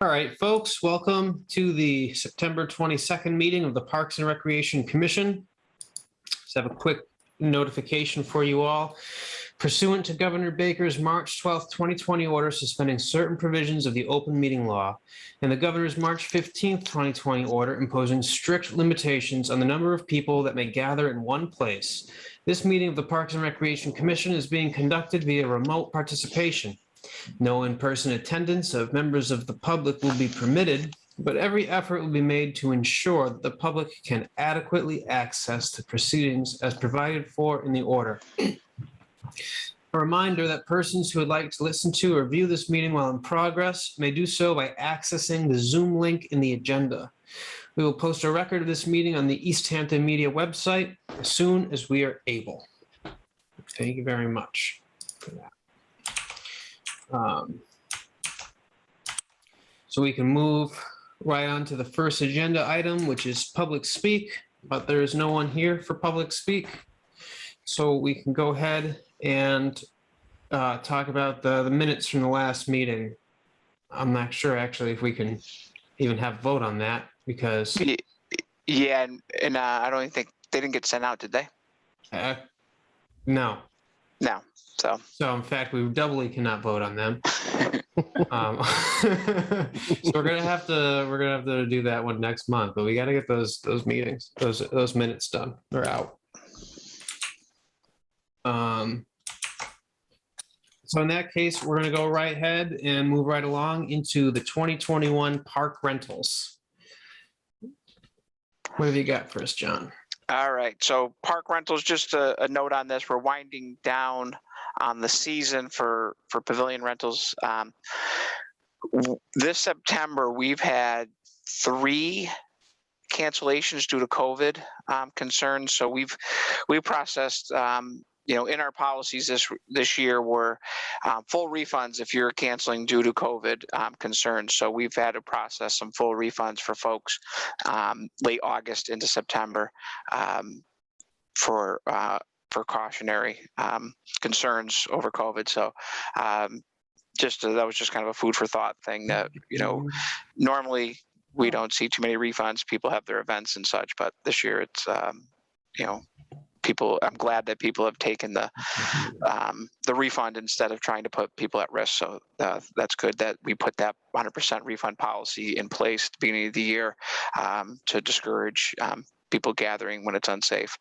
All right, folks, welcome to the September 22nd meeting of the Parks and Recreation Commission. Just have a quick notification for you all. Pursuant to Governor Baker's March 12th, 2020 order suspending certain provisions of the open meeting law and the governor's March 15th, 2020 order imposing strict limitations on the number of people that may gather in one place, this meeting of the Parks and Recreation Commission is being conducted via remote participation. No in-person attendance of members of the public will be permitted, but every effort will be made to ensure that the public can adequately access the proceedings as provided for in the order. A reminder that persons who would like to listen to or view this meeting while in progress may do so by accessing the Zoom link in the agenda. We will post a record of this meeting on the Easthampton Media website as soon as we are able. Thank you very much for that. So we can move right on to the first agenda item, which is public speak, but there is no one here for public speak. So we can go ahead and talk about the minutes from the last meeting. I'm not sure actually if we can even have a vote on that because. Yeah, and I don't even think they didn't get sent out, did they? No. No. So in fact, we doubly cannot vote on them. So we're gonna have to do that one next month, but we got to get those meetings, those minutes done. They're out. So in that case, we're gonna go right ahead and move right along into the 2021 park rentals. What have you got for us, John? All right, so park rentals, just a note on this, we're winding down on the season for pavilion rentals. This September, we've had 3 cancellations due to COVID concerns. So we processed, in our policies this year were full refunds if you're canceling due to COVID concerns. So we've had to process some full refunds for folks late August into September for cautionary concerns over COVID. So that was just kind of a food for thought thing that, normally we don't see too many refunds. People have their events and such, but this year it's, I'm glad that people have taken the refund instead of trying to put people at risk. So that's good that we put that 100% refund policy in place at the beginning of the year to discourage people gathering when it's unsafe.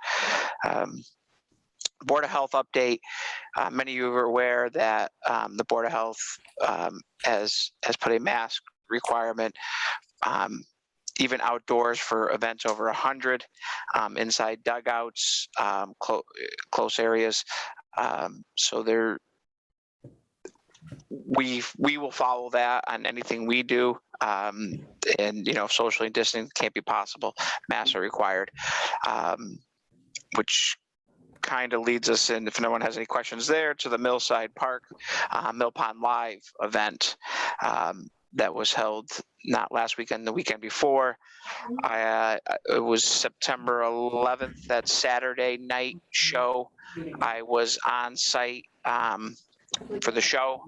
Board of Health update. Many of you are aware that the Board of Health has put a mask requirement even outdoors for events over 100, inside dugouts, close areas. So we will follow that on anything we do. And if socially distancing can't be possible, masks are required, which kind of leads us in, if no one has any questions there, to the Millside Park Mill Pond Live event that was held not last weekend, the weekend before. It was September 11th, that Saturday night show. I was on site for the show,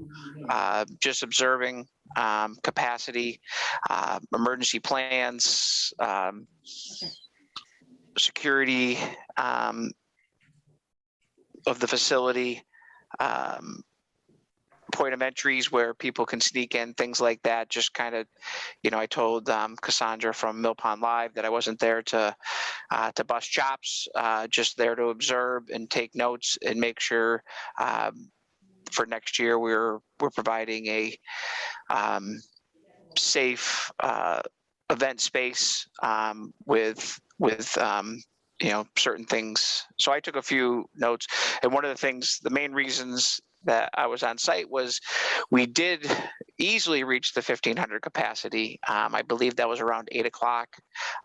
just observing capacity, emergency plans, security of the facility, point of entries where people can sneak in, things like that. Just kind of, I told Cassandra from Mill Pond Live that I wasn't there to bust chops, just there to observe and take notes and make sure for next year we're providing a safe event space with certain things. So I took a few notes, and one of the things, the main reasons that I was on site was we did easily reach the 1,500 capacity. I believe that was around 8 o'clock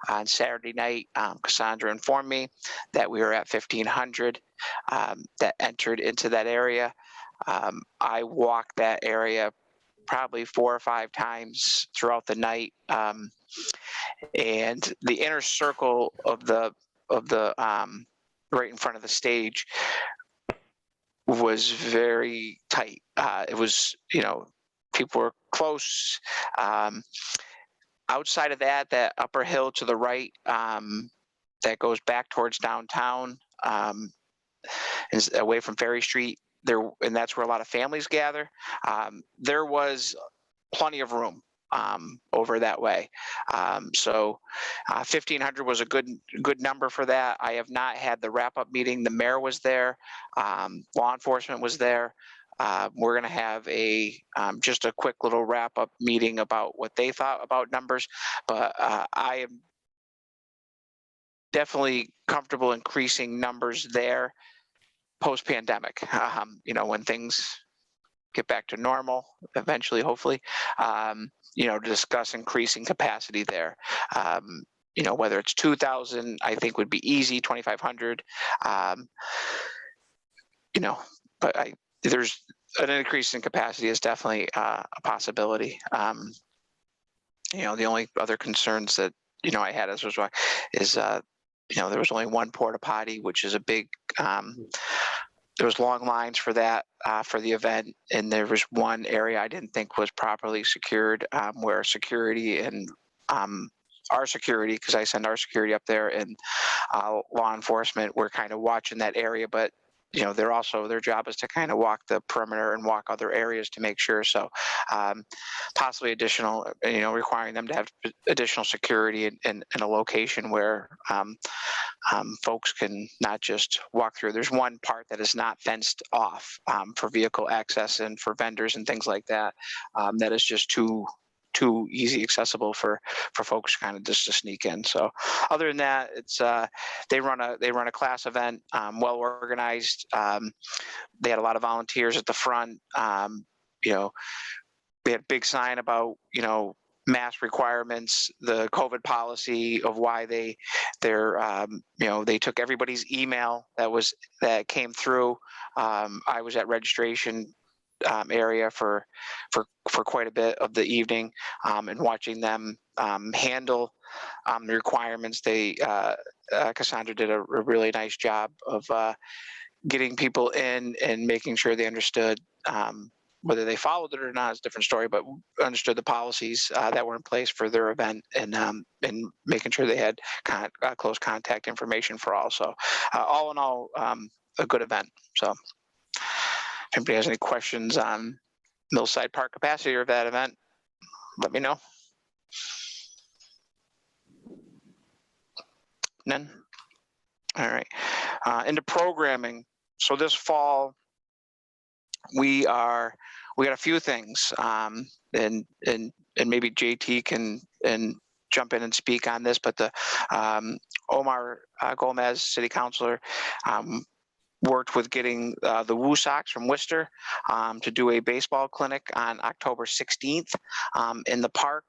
on Saturday night. Cassandra informed me that we were at 1,500 that entered into that area. I walked that area probably 4 or 5 times throughout the night, and the inner circle of the right in front of the stage was very tight. It was, people were close. Outside of that, that upper hill to the right, that goes back towards downtown, is away from Ferry Street there, and that's where a lot of families gather. There was plenty of room over that way. So 1,500 was a good number for that. I have not had the wrap-up meeting. The mayor was there. Law enforcement was there. We're going to have just a quick little wrap-up meeting about what they thought about numbers. But I am definitely comfortable increasing numbers there post-pandemic. When things get back to normal eventually, hopefully, to discuss increasing capacity there. Whether it's 2,000, I think would be easy, 2,500, but there's an increase in capacity is definitely a possibility. The only other concerns that, I had is there was only one porta potty, which is a big, there was long lines for that, for the event. And there was one area I didn't think was properly secured, where security and our security, because I send our security up there, and law enforcement were kind of watching that area. But their job is to kind of walk the perimeter and walk other areas to make sure. So possibly additional, requiring them to have additional security in a location where folks can not just walk through. There's one part that is not fenced off for vehicle access and for vendors and things like that. That is just too easy accessible for folks kind of just to sneak in. So other than that, it's they run a class event, well organized. They had a lot of volunteers at the front. We had a big sign about mask requirements, the COVID policy of why they took everybody's email that came through. I was at registration area for quite a bit of the evening, and watching them handle the requirements. Cassandra did a really nice job of getting people in and making sure they understood. Whether they followed it or not is a different story, but understood the policies that were in place for their event, and making sure they had close contact information for all. So all in all, a good event. So if anybody has any questions on Millside Park capacity or that event, let me know. None? All right. Into programming. So this fall, we got a few things, and maybe JT can jump in and speak on this, but the Omar Gomez, city councilor, worked with getting the Woo Sox from Worcester to do a baseball clinic on October 16th in the park.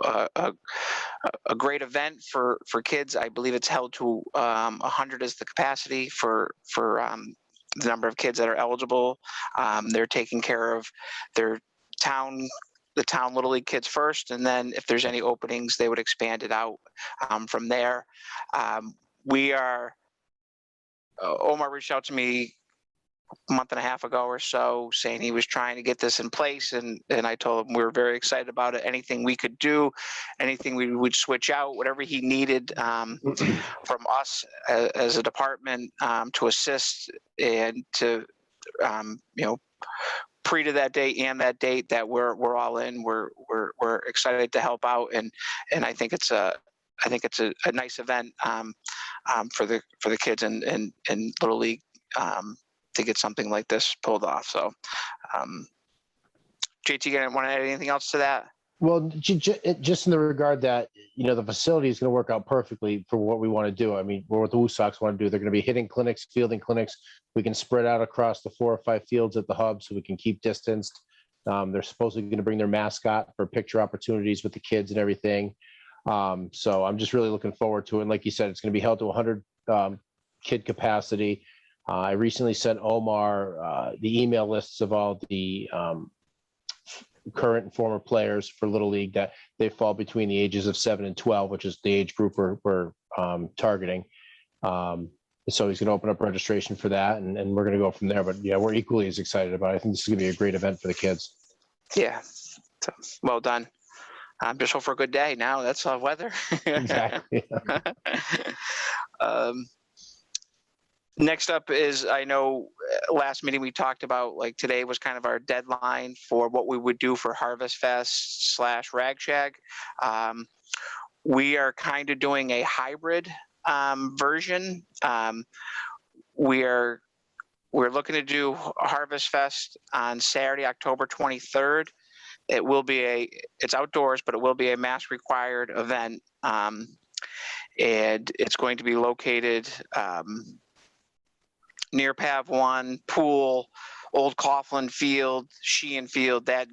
A great event for kids. I believe it's held to 100 is the capacity for the number of kids that are eligible. They're taking care of the town Little League kids first, and then if there's any openings, they would expand it out from there. Omar reached out to me a month and a half ago or so, saying he was trying to get this in place, and I told him we were very excited about it. Anything we could do, anything we would switch out, whatever he needed from us as a department to assist and to pre to that date and that date, that we're all in. We're excited to help out, and I think it's a nice event for the kids and Little League to get something like this pulled off. So, JT, you want to add anything else to that? Well, just in the regard that, the facility is going to work out perfectly for what we want to do. I mean, what the Woo Sox want to do, they're going to be hitting clinics, fielding clinics. We can spread out across the 4 or 5 fields at the hub so we can keep distanced. They're supposedly going to bring their mascot for picture opportunities with the kids and everything. So I'm just really looking forward to it. And like you said, it's going to be held to 100 kid capacity. I recently sent Omar the email lists of all the current and former players for Little League that they fall between the ages of 7 and 12, which is the age group we're targeting. So he's going to open up registration for that, and we're going to go from there. But yeah, we're equally as excited about it. I think this is going to be a great event for the kids. Yeah, so, well done. Just hope for a good day now. That's weather. Exactly. um, Next up is, I know last meeting we talked about, like, today was kind of our deadline for what we would do for Harvest Fest / Rag Shag. We are kind of doing a hybrid version. We're looking to do Harvest Fest on Saturday, October 23rd. It's outdoors, but it will be a mask required event. And it's going to be located near Pav 1, Pool, Old Coughlin Field, Sheehan Field, that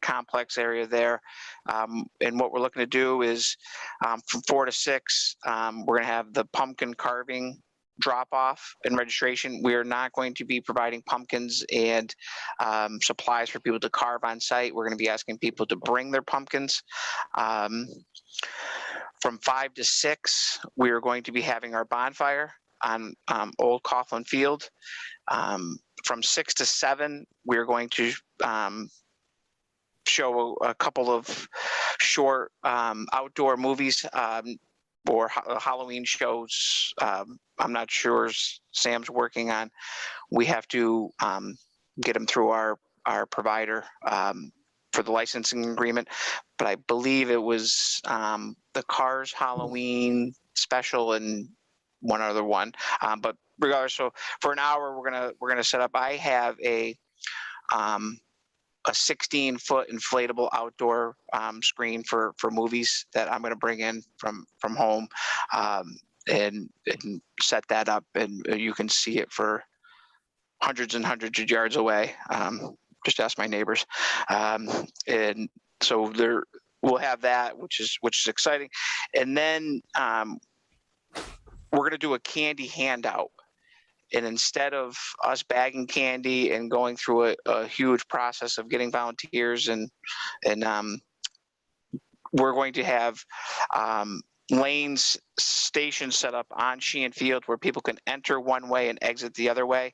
complex area there. And what we're looking to do is from 4 to 6, we're going to have the pumpkin carving drop off and registration. We are not going to be providing pumpkins and supplies for people to carve on site. We're going to be asking people to bring their pumpkins. From 5 to 6, we are going to be having our bonfire on Old Coughlin Field. From 6 to 7, we're going to show a couple of short outdoor movies or Halloween shows. I'm not sure, Sam's working on. We have to get them through our provider for the licensing agreement, but I believe it was the Cars Halloween special and one other one. But regardless, so for an hour, we're gonna set up. I have a 16-foot inflatable outdoor screen for movies that I'm gonna bring in from home, and set that up, and you can see it for hundreds and hundreds of yards away. Just ask my neighbors, and so we'll have that, which is exciting, and then we're going to do a candy handout. And instead of us bagging candy and going through a huge process of getting volunteers, and we're going to have lanes, stations set up on Sheehan Field where people can enter one way and exit the other way.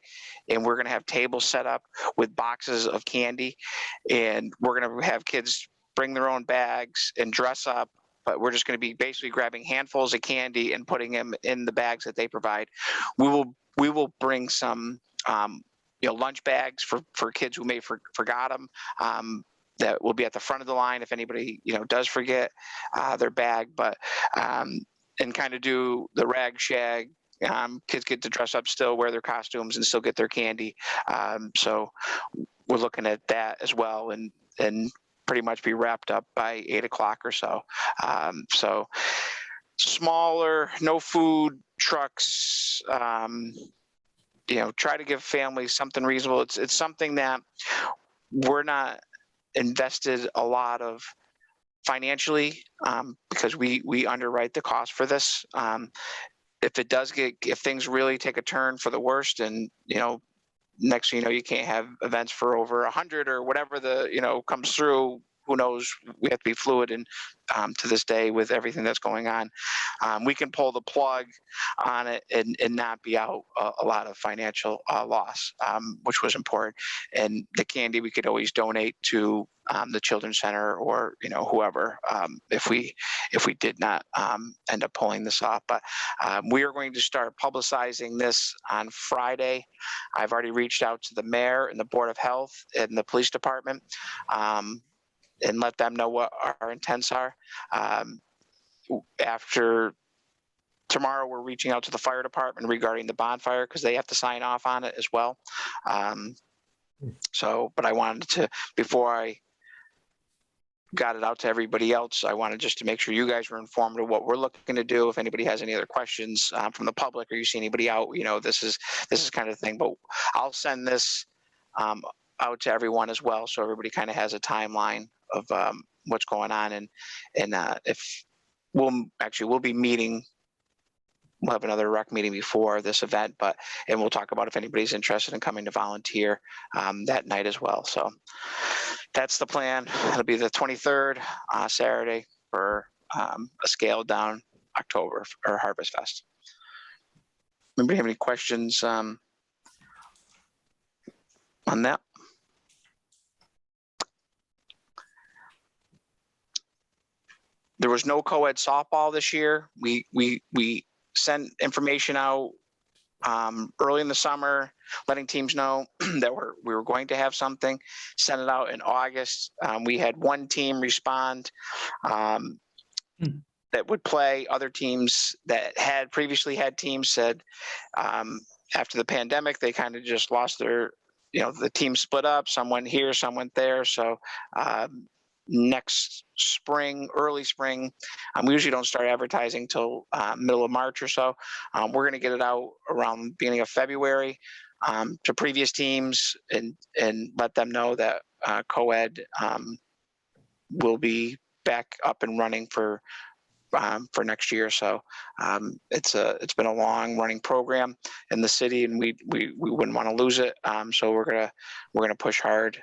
And we're going to have tables set up with boxes of candy. And we're going to have kids bring their own bags and dress up. But we're just going to be basically grabbing handfuls of candy and putting them in the bags that they provide. We will bring some lunch bags for kids who may forgot them. That will be at the front of the line if anybody does forget their bag. But and kind of do the rag shag. Kids get to dress up still, wear their costumes, and still get their candy. So we're looking at that as well, and pretty much be wrapped up by 8 o'clock or so. So smaller, no food trucks. Try to give families something reasonable. It's something that we're not invested a lot of financially, because we underwrite the cost for this. If things really take a turn for the worst, and next thing you can't have events for over 100 or whatever comes through. Who knows? We have to be fluid, and to this day, with everything that's going on, we can pull the plug on it and not be out a lot of financial loss, which was important. And the candy we could always donate to the Children's Center or whoever, if we did not end up pulling this off. But we are going to start publicizing this on Friday. I've already reached out to the mayor and the Board of Health and the police department, and let them know what our intents are. After tomorrow, we're reaching out to the fire department regarding the bonfire, because they have to sign off on it as well. But I wanted to, before I got it out to everybody else, I wanted just to make sure you guys were informed of what we're looking to do. If anybody has any other questions from the public, or you see anybody out, this is kind of the thing. But I'll send this out to everyone as well, so everybody kind of has a timeline of what's going on. And if we'll be meeting, we'll have another rec meeting before this event, and we'll talk about if anybody's interested in coming to volunteer that night as well. So that's the plan. It'll be the 23rd, Saturday, for a scaled down October or Harvest Fest. Anybody have any questions on that? There was no co-ed softball this year. We sent information out early in the summer, letting teams know that we were going to have something. Sent it out in August. We had one team respond that would play. Other teams that had previously had teams said after the pandemic, they kind of just lost their, the team split up. Some went here, some went there. So next spring, early spring, we usually don't start advertising till middle of March or so. We're going to get it out around beginning of February to previous teams and let them know that co-ed will be back up and running for next year. So it's been a long running program in the city, and we wouldn't want to lose it. So we're gonna push hard.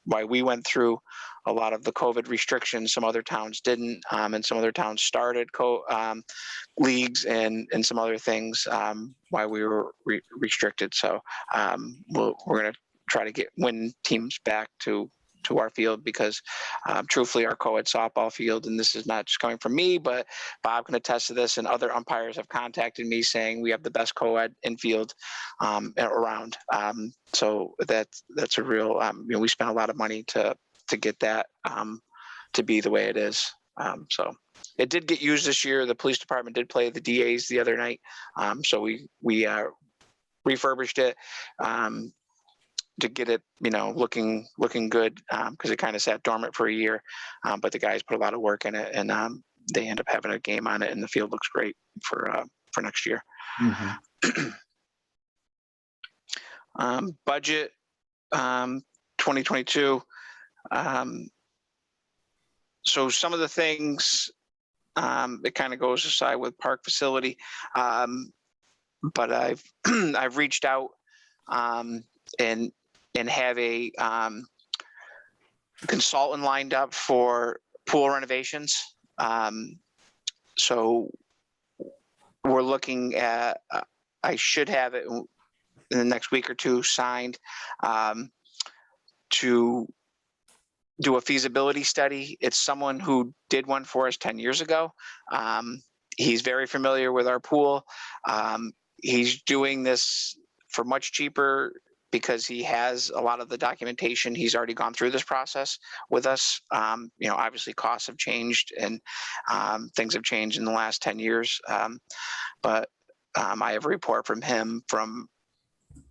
Why we went through a lot of the COVID restrictions, some other towns didn't, and some other towns started leagues and some other things. Why we were restricted. So we're gonna try to win teams back to our field, because truthfully our co-ed softball field, and this is not just coming from me, but Bob can attest to this, and other umpires have contacted me saying we have the best co-ed infield around. So that's a real, we spent a lot of money to get that to be the way it is. So it did get used this year. The police department did play the DAs the other night. So we refurbished it to get it, looking good, because it kind of sat dormant for a year. But the guys put a lot of work in it, and they end up having a game on it, and the field looks great for next year. Budget 2022. So some of the things, it kind of goes aside with park facility, but I've reached out and have a consultant lined up for pool renovations. So we're looking at, I should have it in the next week or two signed to do a feasibility study. It's someone who did one for us 10 years ago. He's very familiar with our pool. He's doing this for much cheaper because he has a lot of the documentation. He's already gone through this process with us. Obviously costs have changed, and things have changed in the last 10 years. But I have a report from him from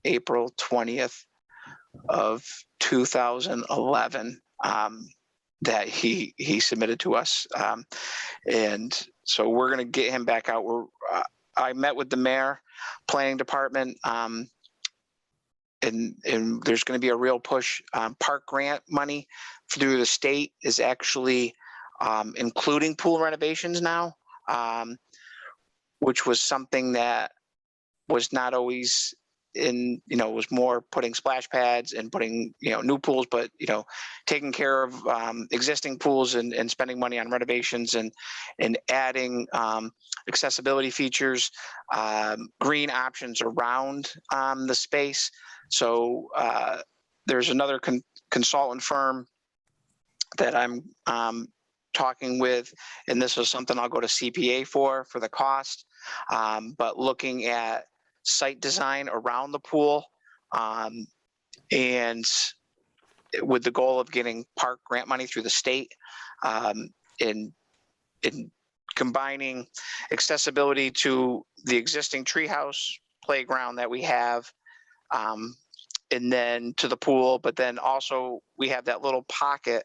April 20th of 2011 that he submitted to us. And so we're going to get him back out. I met with the mayor, planning department, and there's going to be a real push. Park grant money through the state is actually including pool renovations now, which was something that was not always in, was more putting splash pads and putting, new pools, but, taking care of existing pools and spending money on renovations and adding accessibility features, green options around the space. So there's another consultant firm that I'm talking with, and this is something I'll go to CPA for the cost, but looking at site design around the pool, and with the goal of getting park grant money through the state, in combining accessibility to the existing treehouse playground that we have, and then to the pool, but then also we have that little pocket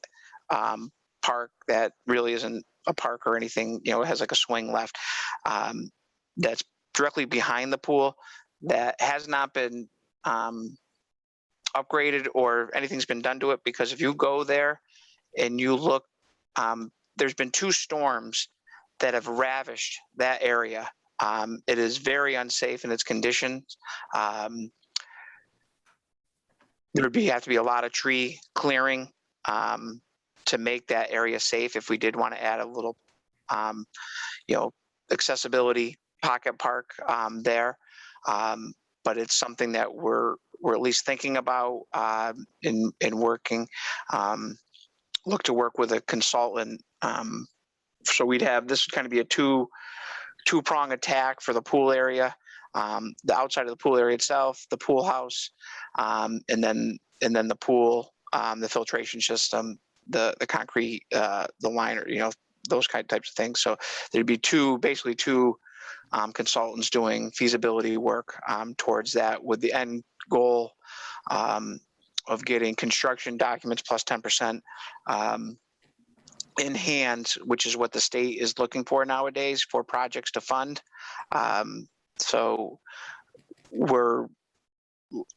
park that really isn't a park or anything, it has like a swing left, that's directly behind the pool that has not been upgraded or anything's been done to it, because if you go there and you look, there's been 2 storms that have ravished that area. It is very unsafe in its conditions. There would have to be a lot of tree clearing to make that area safe if we did want to add a little, accessibility pocket park there. But it's something that we're at least thinking about in working. Look to work with a consultant So we'd have, this would kind of be a two-prong attack for the pool area, the outside of the pool area itself, the pool house, and then the pool, the filtration system, the concrete, the liner, those types of things. So there'd be basically two consultants doing feasibility work towards that, with the end goal of getting construction documents plus 10% in hand, which is what the state is looking for nowadays for projects to fund. So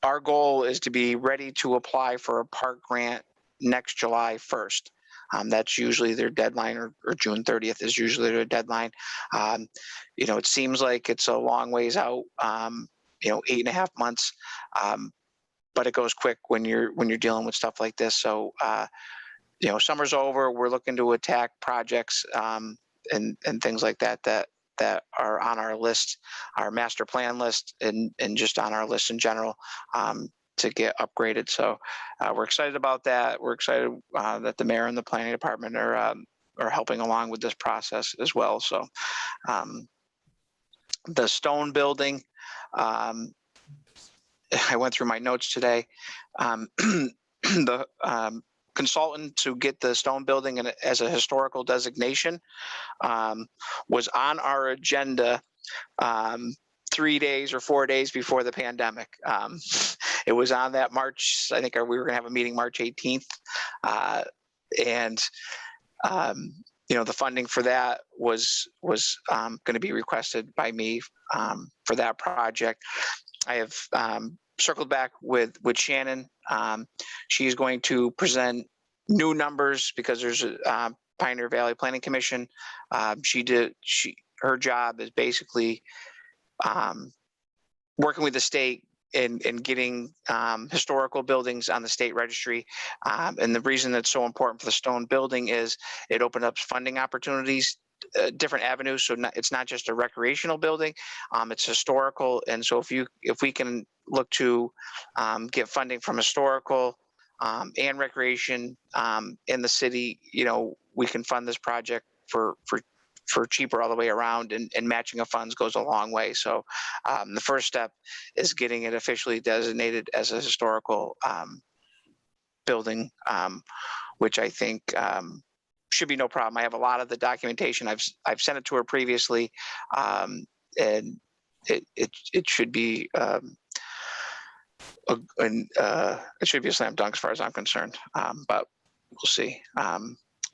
our goal is to be ready to apply for a park grant next July 1st. That's usually their deadline, or June 30th is usually their deadline. It seems like it's a long ways out, 8.5 months, but it goes quick when you're dealing with stuff like this. So, summer's over, we're looking to attack projects and things like that are on our list, our master plan list, and just on our list in general, to get upgraded. So we're excited about that. We're excited that the mayor and the planning department are helping along with this process as well. So the stone building, I went through my notes today. The consultant to get the stone building as a historical designation was on our agenda 3 days or 4 days before the pandemic. It was on that March, I think we were gonna have a meeting March 18th. The funding for that was gonna be requested by me for that project. I have circled back with Shannon. She's going to present new numbers because there's a Pioneer Valley Planning Commission. Her job is basically working with the state and getting historical buildings on the state registry. And the reason that's so important for the stone building is it opened up funding opportunities, different avenues. So it's not just a recreational building, it's historical. And so if we can look to get funding from historical and recreation in the city, we can fund this project for cheaper all the way around, and matching of funds goes a long way. So the first step is getting it officially designated as a historical building, which I think should be no problem. I have a lot of the documentation. I've sent it to her previously, and it should be it should be a slam dunk as far as I'm concerned. But we'll see.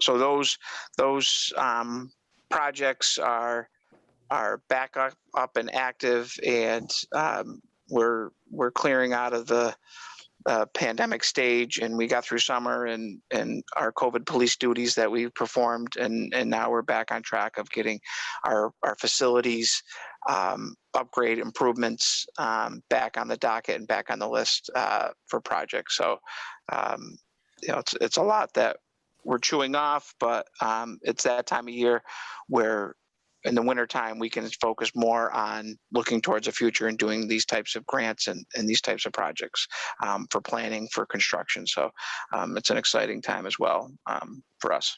So those projects are back up and active, and we're clearing out of the pandemic stage, and we got through summer and our COVID police duties that we performed, and now we're back on track of getting our facilities upgrade improvements back on the docket and back on the list for projects. So it's a lot that we're chewing off, but it's that time of year where in the wintertime we can focus more on looking towards the future and doing these types of grants and these types of projects for planning for construction. So it's an exciting time as well for us.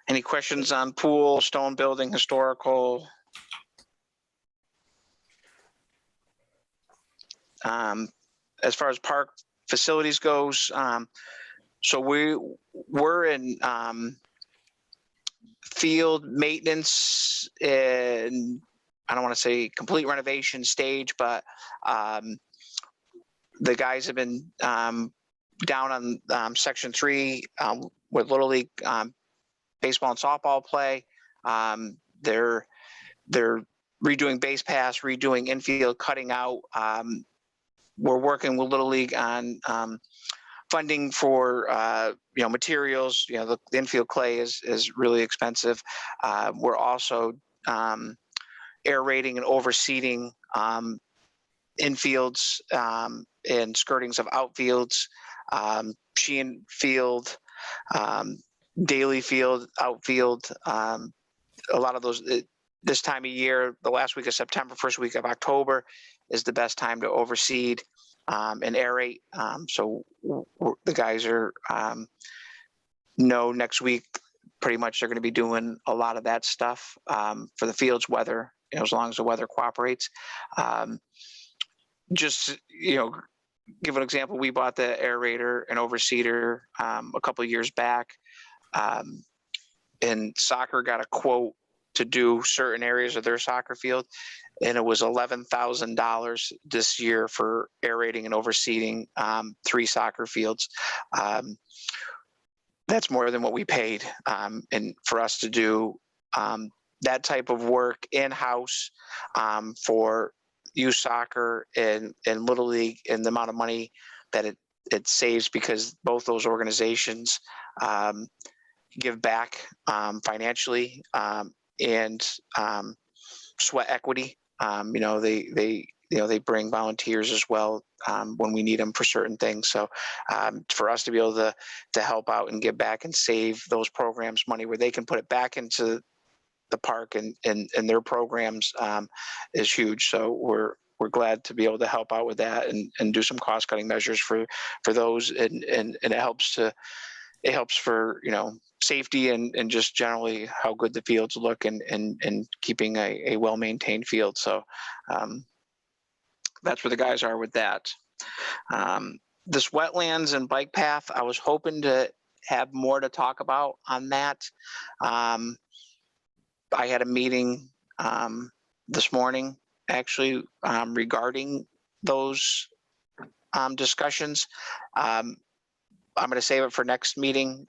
Any questions on pool, stone building, historical? As far as park facilities goes, so we're in field maintenance, and I don't want to say complete renovation stage, but the guys have been down on section 3 with Little League baseball and softball play. They're redoing base pass, redoing infield, cutting out. We're working with Little League on funding for materials. The infield clay is really expensive. We're also aerating and overseeding infields and skirtings of outfields, Sheehan Field, Daly Field, outfield. A lot of those this time of year, the last week of September, first week of October is the best time to overseed and aerate. So the guys are know next week pretty much they're going to be doing a lot of that stuff for the fields weather, as long as the weather cooperates. Just, give an example, we bought the aerator and overseeder a couple of years back, and soccer got a quote to do certain areas of their soccer field, and it was $11,000 this year for aerating and overseeding 3 soccer fields. That's more than what we paid, and for us to do that type of work in-house for youth soccer and Little League, and the amount of money that it saves, because both those organizations give back financially and sweat equity. They bring volunteers as well when we need them for certain things. So for us to be able to help out and give back and save those programs money where they can put it back into the park and their programs is huge. So we're glad to be able to help out with that and do some cost cutting measures for those, and it helps for safety and just generally how good the fields look and keeping a well maintained field. So that's where the guys are with that. This wetlands and bike path, I was hoping to have more to talk about on that. I had a meeting this morning, actually, regarding those discussions. I'm going to save it for next meeting.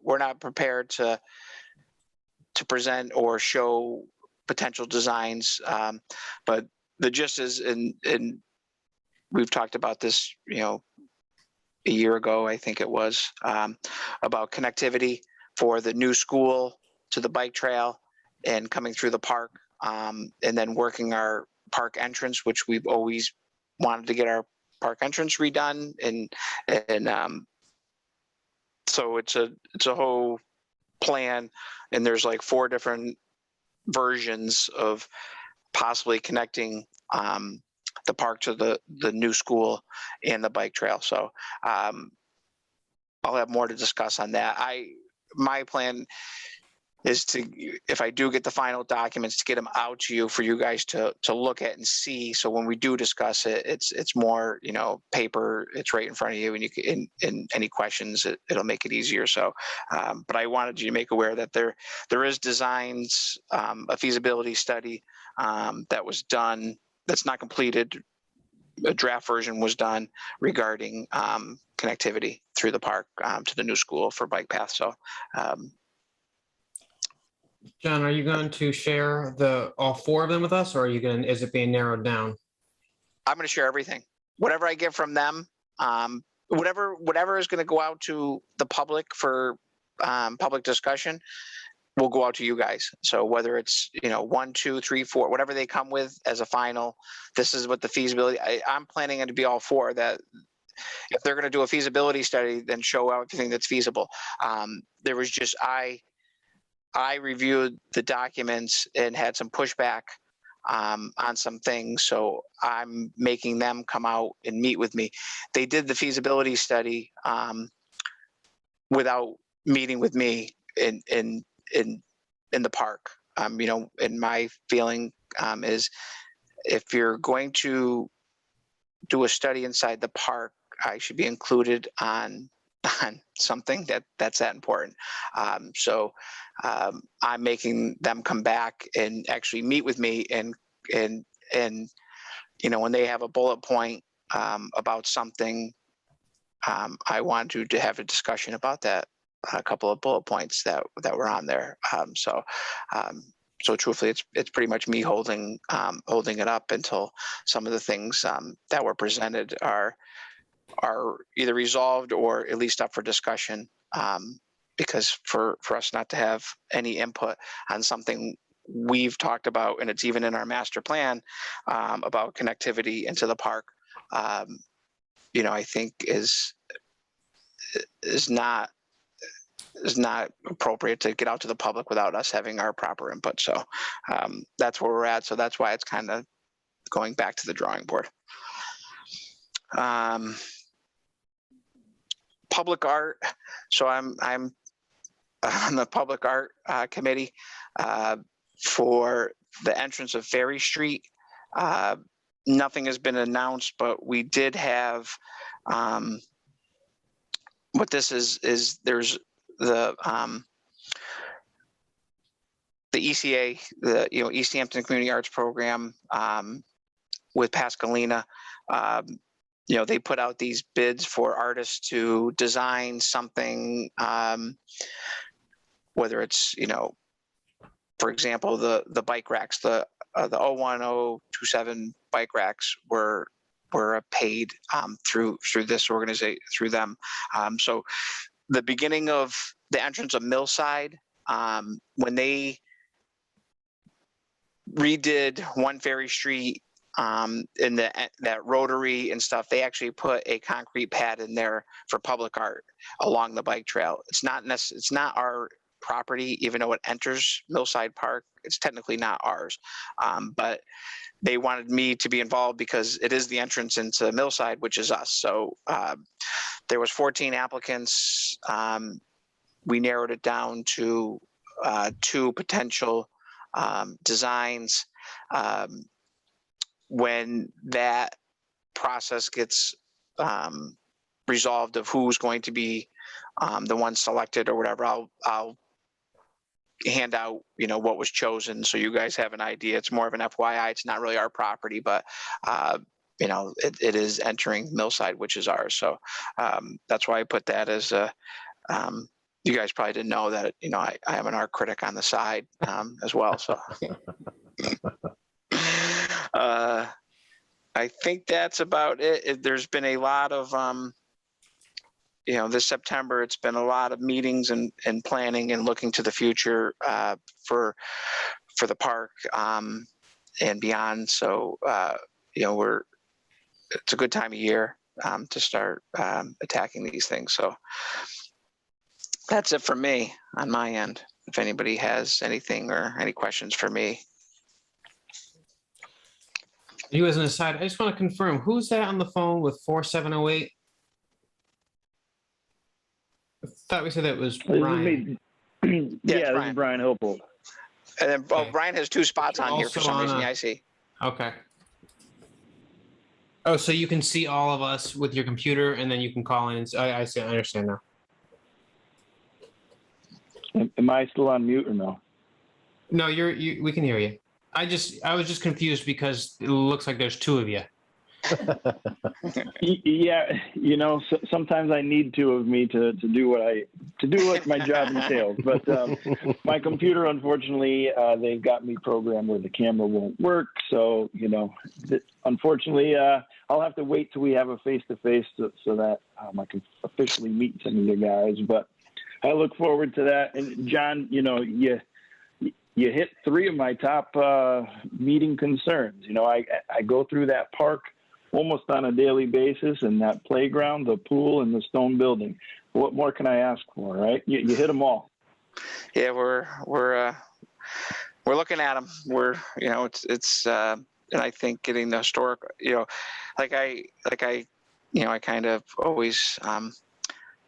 We're not prepared to present or show potential designs, but the gist is, and we've talked about this, a year ago, I think it was, about connectivity for the new school to the bike trail and coming through the park, and then working our park entrance, which we've always wanted to get our park entrance redone, and so it's a whole plan, and there's like 4 different versions of possibly connecting the park to the new school and the bike trail. So I'll have more to discuss on that. My plan is to, if I do get the final documents, to get them out to you for you guys to look at and see. So when we do discuss it, it's more, paper, it's right in front of you, and you can, in any questions, it'll make it easier. So, but I wanted you to make aware that there is designs, a feasibility study that was done, that's not completed. A draft version was done regarding connectivity through the park to the new school for bike path. So, John, are you going to share all 4 of them with us, or is it being narrowed down? I'm going to share everything, whatever I get from them, whatever is going to go out to the public for public discussion will go out to you guys. So whether it's 1, 2, 3, 4, whatever they come with as a final, this is what the feasibility. I'm planning it to be all 4. That if they're going to do a feasibility study, then show everything that's feasible. There was just I reviewed the documents and had some pushback on some things, so I'm making them come out and meet with me. They did the feasibility study without meeting with me in the park. And my feeling is, if you're going to do a study inside the park, I should be included on something that's that important. So I'm making them come back and actually meet with me, and when they have a bullet point about something, I want to have a discussion about that, a couple of bullet points that were on there. So truthfully, it's pretty much me holding it up until some of the things that were presented are either resolved or at least up for discussion, because for us not to have any input on something we've talked about, and it's even in our master plan about connectivity into the park, I think is not appropriate to get out to the public without us having our proper input. So that's where we're at. So that's why it's kind of going back to the drawing board. Public art. So I'm on the Public Art Committee for the entrance of Ferry Street. Nothing has been announced, but we did have, what this is there's the ECA, the Easthampton Community Arts Program, with Pascalina. They put out these bids for artists to design something, whether it's, for example, the bike racks, the 01027 bike racks were paid through this organization, through them. So the beginning of the entrance of Millside, when they redid One Ferry Street, in that rotary and stuff, they actually put a concrete pad in there for public art along the bike trail. It's not our property, even though it enters Millside Park. It's technically not ours, but they wanted me to be involved because it is the entrance into Millside, which is us. So there was 14 applicants. We narrowed it down to 2 potential designs. When that process gets resolved of who's going to be the one selected or whatever, I'll hand out, what was chosen, so you guys have an idea. It's more of an FYI. It's not really our property, but it is entering Millside, which is ours. So that's why I put that as a. You guys probably didn't know that, I am an art critic on the side as well. So. I think that's about it. There's been a lot of, this September, it's been a lot of meetings and planning and looking to the future for the park and beyond. So, it's a good time of year to start attacking these things. So that's it for me on my end. If anybody has anything or any questions for me. You as an aside, I just want to confirm, who's that on the phone with 4708? I thought we said that was Brian. Yeah, this is Brian Hopel. And then Okay. Brian has 2 spots on here for some reason. Yeah, I see. Okay. Oh, so you can see all of us with your computer, and then you can call in. I see. I understand now. Am I still on mute or no? No, we can hear you. I was just confused because it looks like there's 2 of you. Yeah, sometimes I need 2 of me to do what my job entails. But my computer, unfortunately, they've got me programmed where the camera won't work. So unfortunately, I'll have to wait till we have a face-to-face so that I can officially meet some of you guys. But I look forward to that. And John, you hit 3 of my top meeting concerns. I go through that park almost on a daily basis, and that playground, the pool, and the stone building. What more can I ask for, right? You hit them all. Yeah, we're looking at them. And I think getting the historic, I kind of always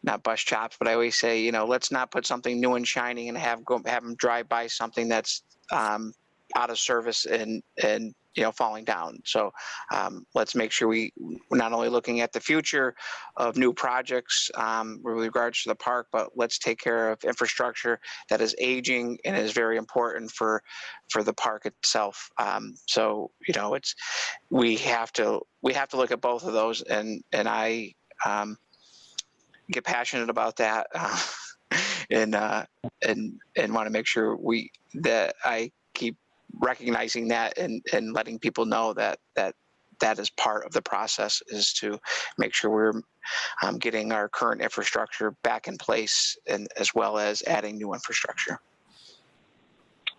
not bust chops, but I always say, let's not put something new and shining and have them drive by something that's out of service and falling down. So let's make sure we're not only looking at the future of new projects with regards to the park, but let's take care of infrastructure that is aging and is very important for the park itself. So we have to look at both of those, and I get passionate about that and want to make sure that I keep recognizing that and letting people know that is part of the process, is to make sure we're getting our current infrastructure back in place, and as well as adding new infrastructure.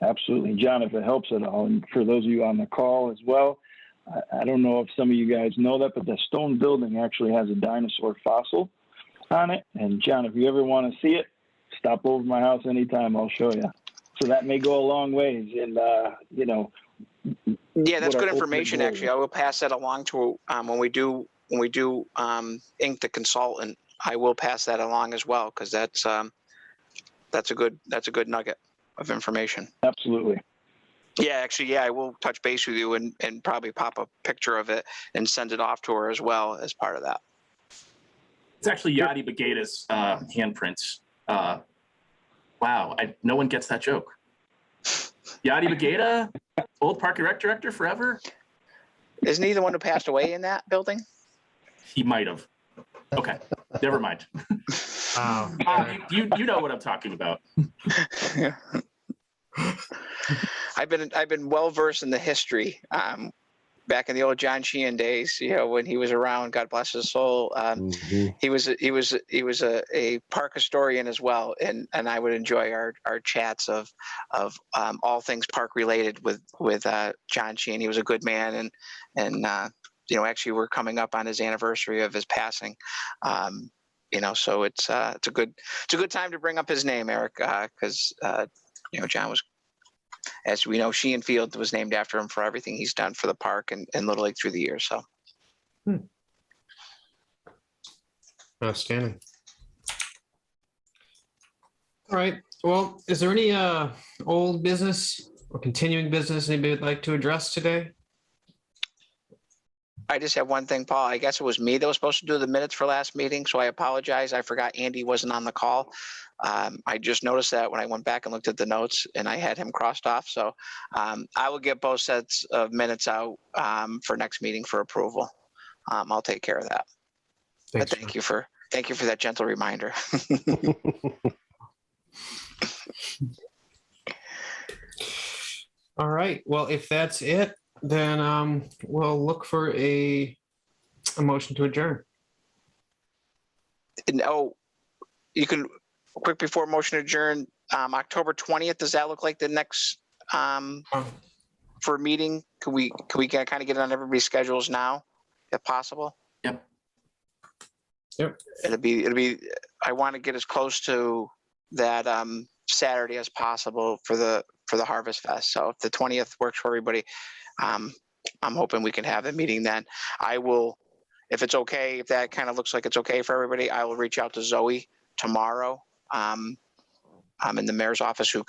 Absolutely. John, if it helps at all, and for those of you on the call as well, I don't know if some of you guys know that, but the stone building actually has a dinosaur fossil on it. And John, if you ever want to see it, stop over my house anytime. I'll show you. So that may go a long ways in, Yeah, that's good information. Actually, I will pass that along to when we do Inc. the consultant. I will pass that along as well, because that's that's a good nugget of information. Absolutely. Yeah, actually, yeah, I will touch base with you and probably pop a picture of it and send it off to her as well as part of that. It's actually Yadi Bagata's handprints. Wow, no one gets that joke. Yadi Bagata, old Park and Rec director forever. Isn't he the one who passed away in that building? He might have. Okay, never mind. Wow. You know what I'm talking about. I've been well versed in the history. Back in the old John Sheehan days, when he was around, God bless his soul. He was a park historian as well, and I would enjoy our chats of all things park related with John Sheehan. He was a good man, and actually we're coming up on his anniversary of his passing. So it's a good time to bring up his name, Eric, because John was, as we know, Sheehan Field was named after him for everything he's done for the park and Little League through the years. So, Outstanding. All right. Well, is there any old business or continuing business anybody would like to address today? I just have one thing, Paul. I guess it was me that was supposed to do the minutes for last meeting, so I apologize. I forgot Andy wasn't on the call. I just noticed that when I went back and looked at the notes, and I had him crossed off. So I will get both sets of minutes out for next meeting for approval. I'll take care of that. Thanks, But thank you for that gentle reminder. All right. Well, if that's it, then we'll look for a motion to adjourn. No, you can, quick before motion to adjourn, October 20th, does that look like the next for a meeting? Can we kind of get it on everybody's schedules now, if possible? Yep. It'll be, I want to get as close to that Saturday as possible for the Harvest Fest. So if the 20th works for everybody, I'm hoping we can have a meeting then. I will, if it's okay, if that kind of looks like it's okay for everybody, I will reach out to Zoe tomorrow. I'm in the mayor's office who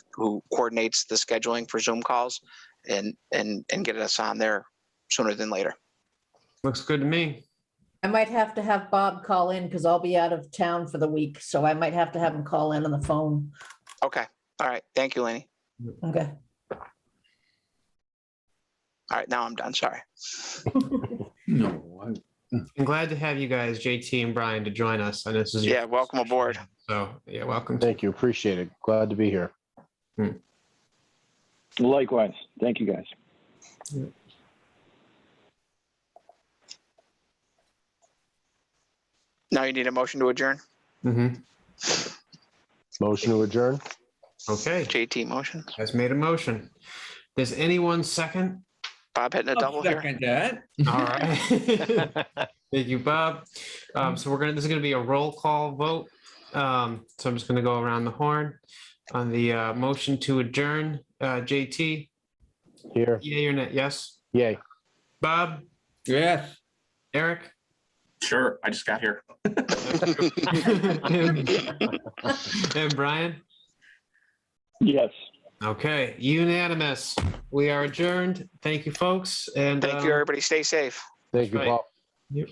coordinates the scheduling for Zoom calls and get us on there sooner than later. Looks good to me. I might have to have Bob call in because I'll be out of town for the week. So I might have to have him call in on the phone. Okay. All right. Thank you, Laney. Okay. All right. Now I'm done. Sorry. No, I'm glad to have you guys, JT and Brian, to join us. And this is Yeah. Welcome aboard. So yeah, welcome. Thank you. Appreciate it. Glad to be here. Likewise. Thank you, guys. Now you need a motion to adjourn. Motion to adjourn. Okay, JT motion. has made a motion. Does anyone second? Bob hitting a double here. second that. All right. Thank you, Bob. So this is gonna be a roll call vote. So I'm just gonna go around the horn on the motion to adjourn. JT, Here. yay or nay? Yes. Yay. Bob, Yes. Eric, Sure, I just got here. and Brian. Yes. Okay, unanimous. We are adjourned. Thank you, folks. And Thank you, everybody. Stay safe. Thank you, right. Paul. Yep.